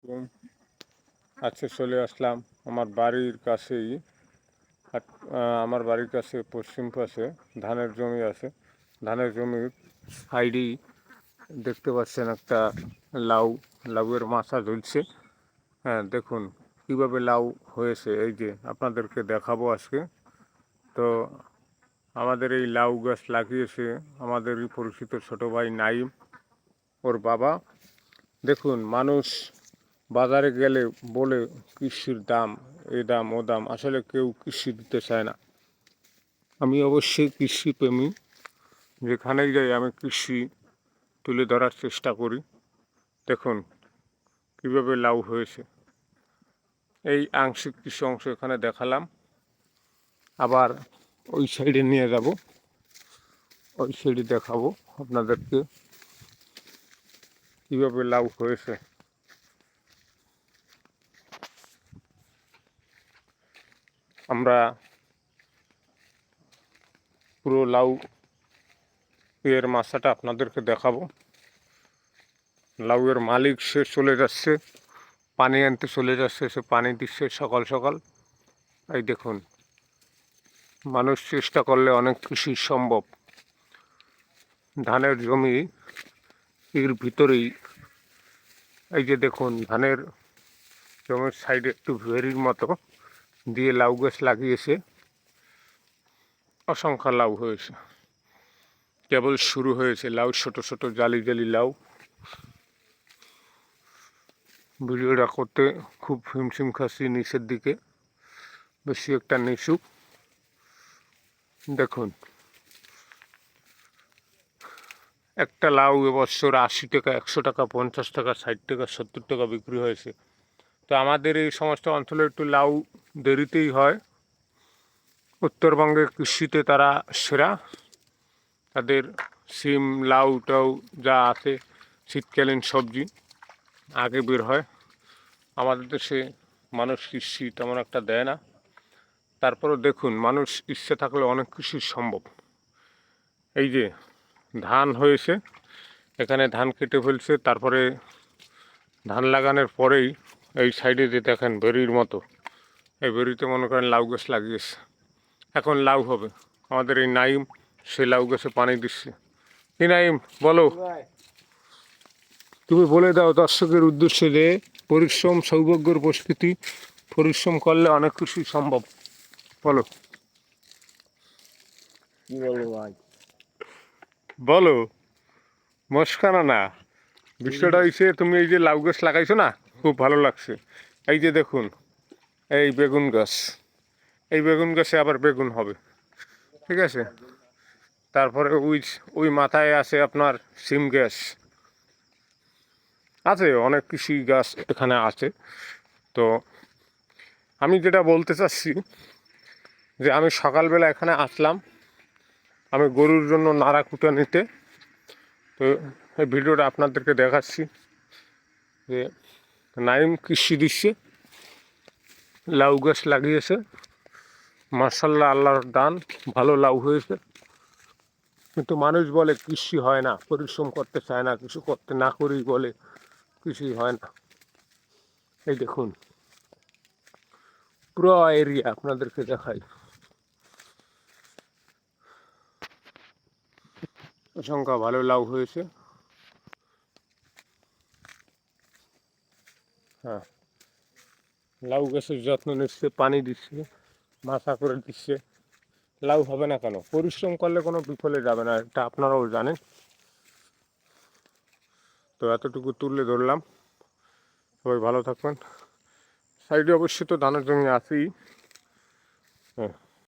এবং আজকে চলে আসলাম আমার বাড়ির কাছেই। আমার বাড়ির কাছে পশ্চিম পাশে ধানের জমি আছে। ধানের জমির সাইডেই দেখতে পাচ্ছেন একটা লাউয়ের মাচা ঝুলছে। হ্যাঁ, দেখুন কিভাবে লাউ হয়েছে। এই যে আপনাদেরকে দেখাবো আজকে। তো আমাদের এই লাউ গাছ লাগিয়েছে আমাদেরই পরিচিত ছোট ভাই নাইম, ওর বাবা। দেখুন, মানুষ বাজারে গেলে বলে কৃষির দাম, এ দাম ও দাম, আসলে কেউ কৃষি দিতে চায় না। আমি অবশ্যই কৃষিপ্রেমী, যেখানেই যাই আমি কৃষি তুলে ধরার চেষ্টা করি। দেখুন কীভাবে লাউ হয়েছে। এই আংশিক কিছু অংশ এখানে দেখালাম, আবার ওই সাইডে নিয়ে যাব, ওই সাইডে দেখাবো আপনাদেরকে কীভাবে লাউ হয়েছে। আমরা পুরো লাউ এর মাছটা আপনাদেরকে দেখাবো। লাউয়ের মালিক সে চলে যাচ্ছে, পানি আনতে চলে যাচ্ছে, সে পানি দিচ্ছে সকাল সকাল। এই দেখুন, মানুষ চেষ্টা করলে অনেক কিছু সম্ভব। ধানের জমি এর ভিতরেই, এই যে দেখুন ধানের জমির সাইডে একটু ভেরির মতো দিয়ে লাউ গাছ লাগিয়েছে। অসংখ্য লাউ হয়েছে, কেবল শুরু হয়েছে। লাউ ছোট ছোট জালি জালি লাউ। ভিডিওটা করতে খুব হিমশিম খাচ্ছি, নিচের দিকে বেশি একটা নিচু। দেখুন, একটা লাউ এবছর 80 টাকা, 100 টাকা, 50 টাকা, 60 টাকা, 70 টাকা বিক্রি হয়েছে। তো আমাদের এই সমস্ত অঞ্চলে একটু লাউ দেরিতেই হয়। উত্তরবঙ্গের কৃষিতে তারা সেরা। তাদের সিম, লাউ টাউ যা আছে শীতকালীন সবজি আগে বের হয়। আমাদের দেশে মানুষ কৃষি তেমন একটা দেয় না। তারপরেও দেখুন, মানুষ ইচ্ছে থাকলে অনেক কিছু সম্ভব। এই যে ধান হয়েছে, এখানে ধান কেটে ফেলছে, তারপরে ধান লাগানোর পরেই এই সাইডে যে দেখেন বেরির মতো, এই বেরিতে মনে করেন লাউ গাছ লাগিয়েছে। এখন লাউ হবে। আমাদের এই নাইম সে লাউ গাছে পানি দিচ্ছে। কি নাইম, বলো, তুমি বলে দাও দর্শকের উদ্দেশ্যে যে পরিশ্রম সৌভাগ্যের প্রস্তুতি, পরিশ্রম করলে অনেক কিছুই সম্ভব। বলো। কি বলবো ভাই, বলো, মস্কানা না। বিষয়টা হয়েছে, তুমি এই যে লাউ গাছ লাগাইছো না, খুব ভালো লাগছে। এই যে দেখুন, এই বেগুন গাছ, এই বেগুন গাছে আবার বেগুন হবে, ঠিক আছে। তারপরে ওই ওই মাথায় আছে আপনার সিম গাছ আছে, অনেক কৃষি গাছ এখানে আছে। তো আমি যেটা বলতে চাচ্ছি, যে আমি সকালবেলা এখানে আসলাম আমি গরুর জন্য নাড়া কুটা নিতে। তো এই ভিডিওটা আপনাদেরকে দেখাচ্ছি যে নাইম কৃষি দিচ্ছে, লাউ গাছ লাগিয়েছে। মার্শাল্লাহ, আল্লাহর দান, ভালো লাউ হয়েছে। কিন্তু মানুষ বলে কৃষি হয় না, পরিশ্রম করতে চায় না, কিছু করতে না করেই বলে কিছুই হয় না। এই দেখুন পুরো এরিয়া আপনাদেরকে দেখাই, অসংখ্য ভালো লাউ হয়েছে। হ্যাঁ, লাউ গাছের যত্ন নিচ্ছে, পানি দিচ্ছে, মাথা করে দিচ্ছে। লাউ হবে না কেন? পরিশ্রম করলে কোনো বিফলে যাবে না, এটা আপনারাও জানেন। তো এতটুকু তুলে ধরলাম। সবাই ভালো থাকবেন। সাইডে অবশ্যই তো ধানের জমি আছেই। হ্যাঁ।